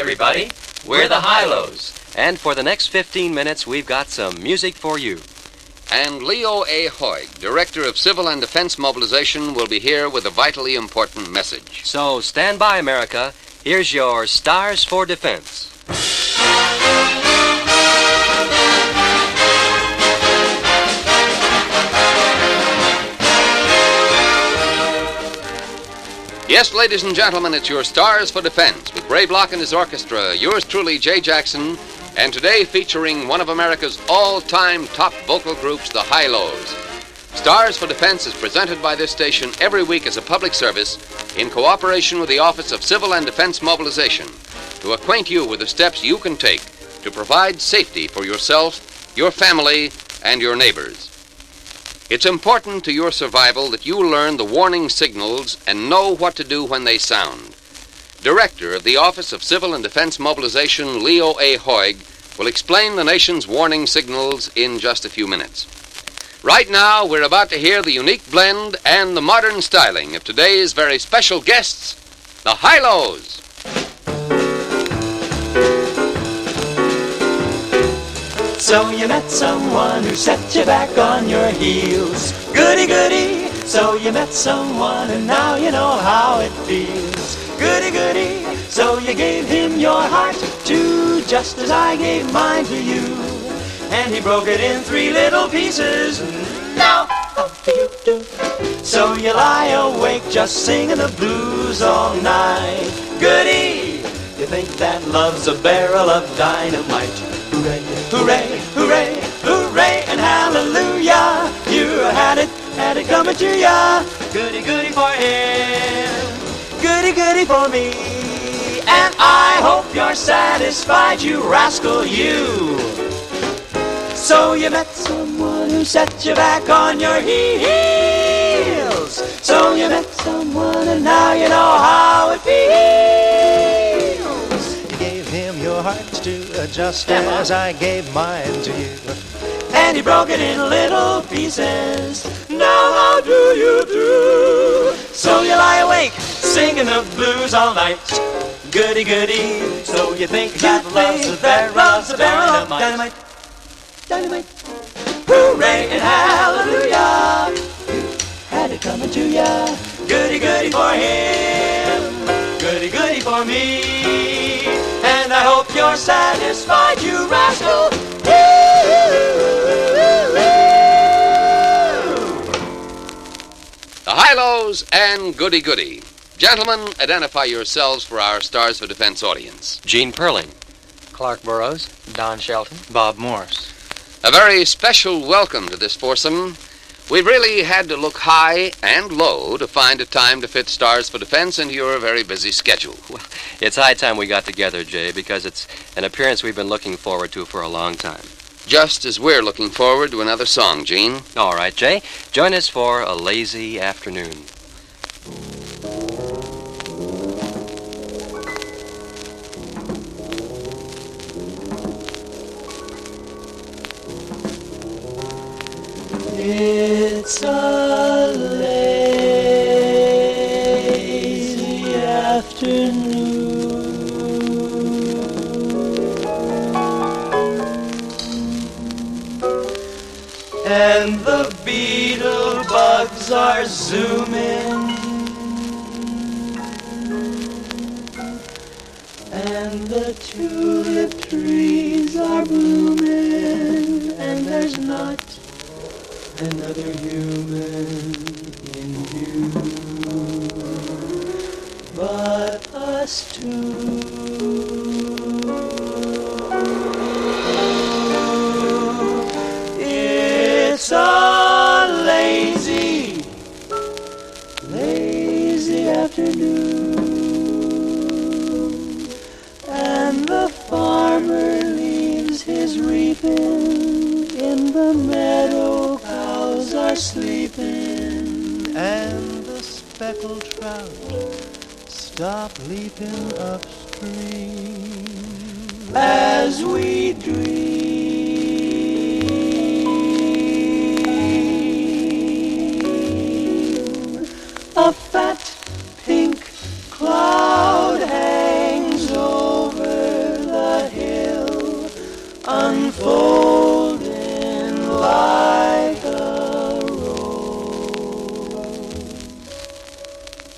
everybody. We're the Hi-Los. And for the next 15 minutes, we've got some music for you. And Leo A. Hoig, Director of Civil and Defense Mobilization, will be here with a vitally important message. So stand by, America. Here's your Stars for Defense. Yes, ladies and gentlemen, it's your Stars for Defense with Ray Block and his orchestra, yours truly, Jay Jackson, and today featuring one of America's all-time top vocal groups, the Hi-Los. Stars for Defense is presented by this station every week as a public service in cooperation with the Office of Civil and Defense Mobilization to acquaint you with the steps you can take to provide safety for yourself, your family, and your neighbors. It's important to your survival that you learn the warning signals and know what to do when they sound. Director of the Office of Civil and Defense Mobilization, Leo A. Hoig, will explain the nation's warning signals in just a few minutes. Right now, we're about to hear the unique blend and the modern styling of today's very special guests, the Hi-Los. So you met someone who set you back on your heels. Goody, goody. So you met someone and now you know how it feels. Goody, goody. So you gave him your heart too, just as I gave mine to you. And he broke it in 3 little pieces. Now, how do you do? So you lie awake just singing the blues all night. Goody. You think that love's a barrel of dynamite. Hooray, hooray, hooray, hooray, and hallelujah. You had it coming to ya. Goody, goody for him, goody, goody for me. And I hope you're satisfied, you rascal, you. So you met someone who set you back on your heels. So you met someone and now you know how it feels. You gave him your heart to just as I gave mine to you. And he broke it in little pieces. Now how do you do? So you lie awake singing the blues all night. Goody, goody. So you think that love's a barrel of dynamite. Dynamite. Hooray and hallelujah. You had it coming to ya. Goody, goody for him. Goody, goody for me. And I hope you're satisfied, you rascal. The Hi-Los and Goody Goody. Gentlemen, identify yourselves for our Stars for Defense audience. Gene Perling. Clark Burrows, Don Shelton, Bob Morse. A very special welcome to this foursome. We've really had to look high and low to find a time to fit Stars for Defense into your very busy schedule. Well, it's high time we got together, Jay, because it's an appearance we've been looking forward to for a long time. Just as we're looking forward to another song, Gene. All right, Jay, join us for A Lazy Afternoon. It's a lazy afternoon, and the beetle bugs are zooming, and the tulip trees are blooming, and there's not another human in view, but us two. It's a lazy, lazy afternoon, and the farmer leaves his reaping in the meadow. Cows are sleeping, and the speckled trout stop leaping upstream as we dream. A fat pink cloud hangs over unfolding like a rose.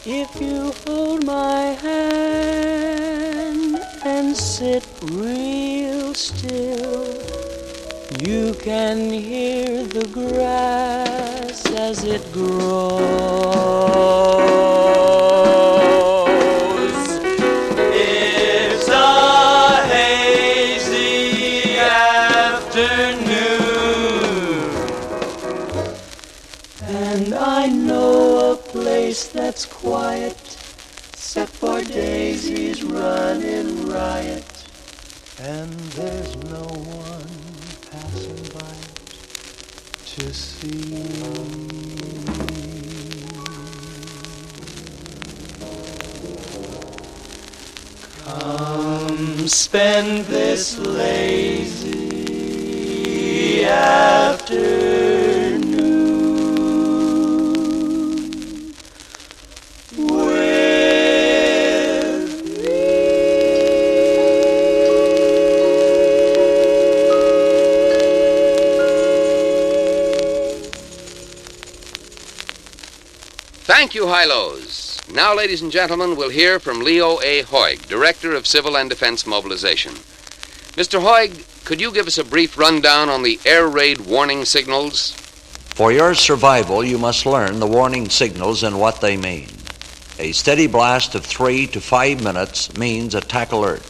If you hold my hand and sit real still, you can hear the grass as it grows. It's a hazy afternoon, and I know a place that's quiet, except for daisies running riot, and there's no one passing by to see. Come spend this lazy afternoon with me. Thank you, Hilos. Now, ladies and gentlemen, we'll hear from Leo A. Hoig, Director of Civil and Defense Mobilization. Mr. Hoig, could you give us a brief rundown on the air raid warning signals? For your survival, you must learn the warning signals and what they mean. A steady blast of 3 to 5 minutes means attack alert.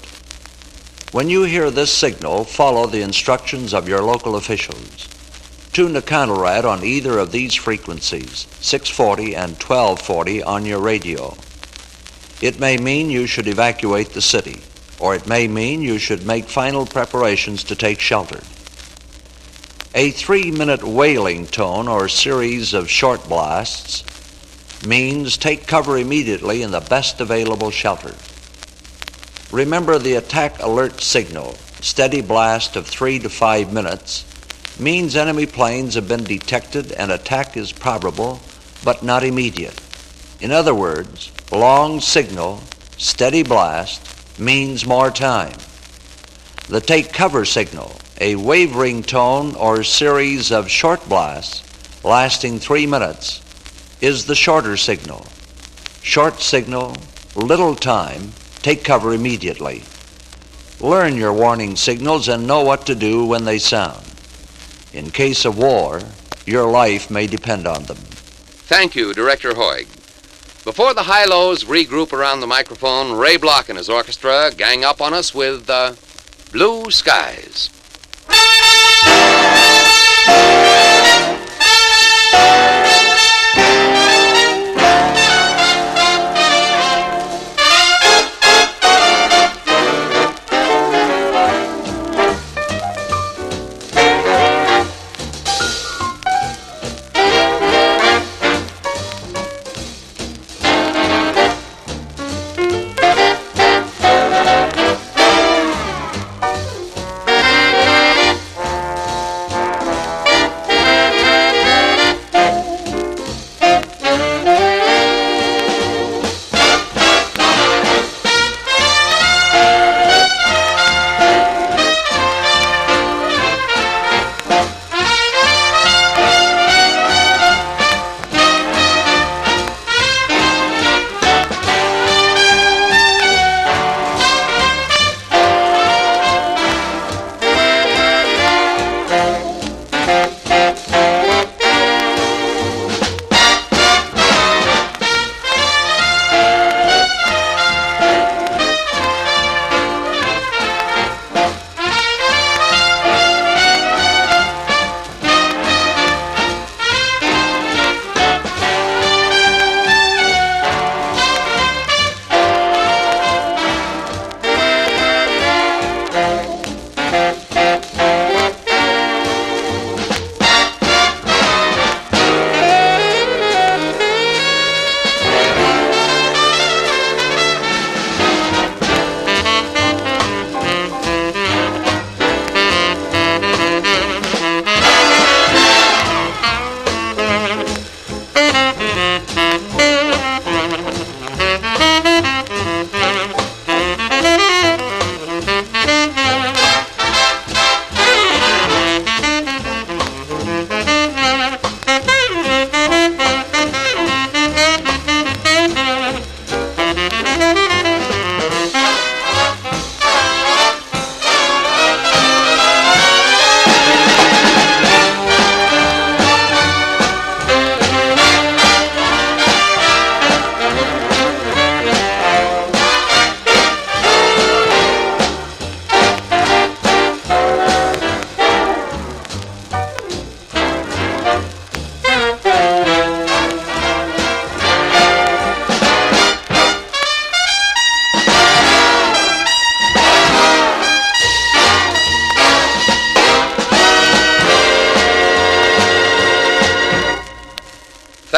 When you hear this signal, follow the instructions of your local officials. Tune the counter-rad on either of these frequencies, 640 and 1240 on your radio. It may mean you should evacuate the city, or it may mean you should make final preparations to take shelter. A 3-minute wailing tone or series of short blasts means take cover immediately in the best available shelter. Remember the attack alert signal, steady blast of 3 to 5 minutes, means enemy planes have been detected and attack is probable, but not immediate. In other words, long signal, steady blast, means more time. The take cover signal, a wavering tone or series of short blasts lasting 3 minutes, is the shorter signal. Short signal, little time, take cover immediately. Learn your warning signals and know what to do when they sound. In case of war, your life may depend on them. Thank you, Director Hoig. Before the Hilos regroup around the microphone, Ray Block and his orchestra gang up on us with Blue Skies.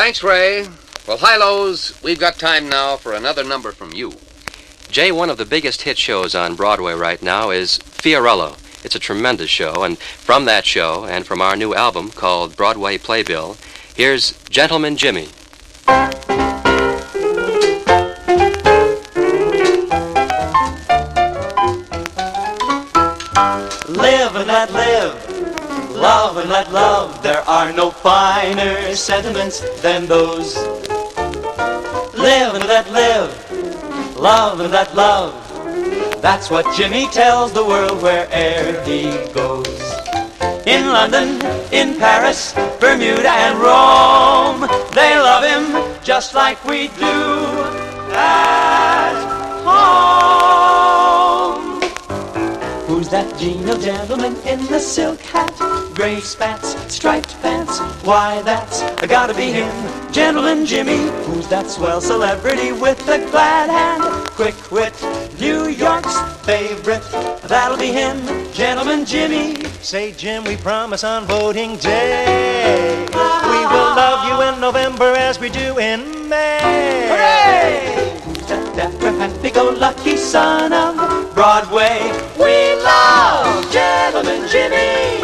Thanks, Ray. Well, hi-lows, we've got time now for another number from you. Jay, one of the biggest hit shows on Broadway right now is Fiorello. It's a tremendous show, and from that show and from our new album called Broadway Playbill, here's Gentleman Jimmy. Live and let live, love and let love. There are no finer sentiments than those. Live and let live, love and let love. That's what Jimmy tells the world where'er he goes. In London, in Paris, Bermuda and Rome, they love him just like we do at home. Who's that genial gentleman in the silk hat, gray spats, striped pants? Why, that's gotta be him, Gentleman Jimmy. Who's that swell celebrity with the glad hand, quick wit, New York's favorite? That'll be him, Gentleman Jimmy. Say, Jim, we promise on voting day we will love you in November as we do in May. Hooray! Who's that dapper, happy-go-lucky son of Broadway? We love Gentleman Jimmy.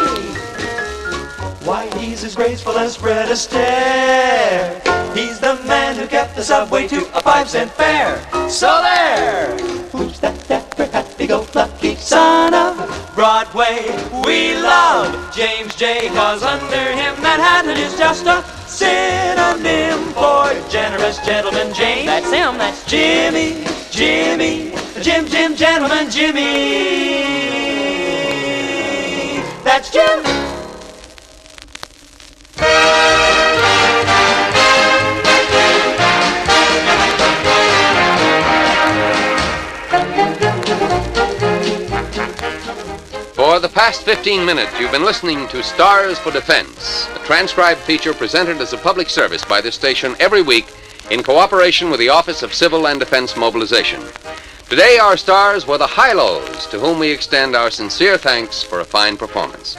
Why, he's as graceful as Fred Astaire. He's the man who kept the subway to a 5-cent fare. So there! Who's that dapper, happy-go-lucky son of Broadway? We love James J. 'Cause under him Manhattan is just a synonym for generous Gentleman James. That's him, that's Jimmy, Jimmy, Jim, Gentleman Jimmy. That's Jim. For the past 15 minutes, you've been listening to Stars for Defense, a transcribed feature presented as a public service by this station every week in cooperation with the Office of Civil and Defense Mobilization. Today, our stars were the Hi-Lows, to whom we extend our sincere thanks for a fine performance.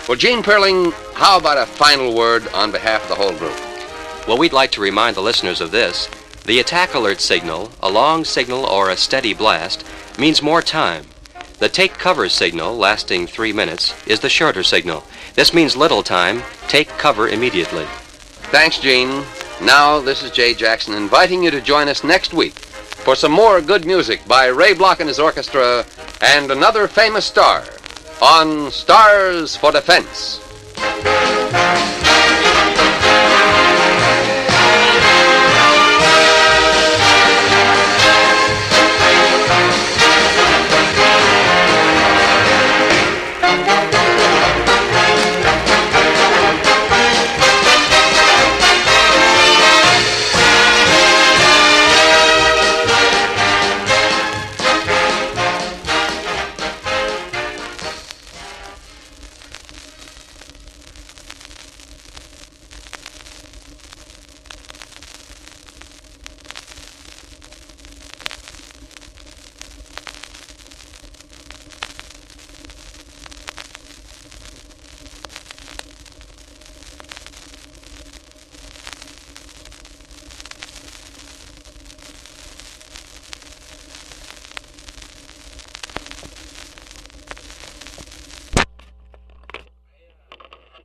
Well, Gene Perling, how about a final word on behalf of the whole group? Well, we'd like to remind the listeners of this. The attack alert signal, a long signal or a steady blast, means more time. The take cover signal, lasting 3 minutes, is the shorter signal. This means little time. Take cover immediately. Thanks, Gene. Now, this is Jay Jackson inviting you to join us next week for some more good music by Ray Bloch and his orchestra and another famous star on Stars for Defense.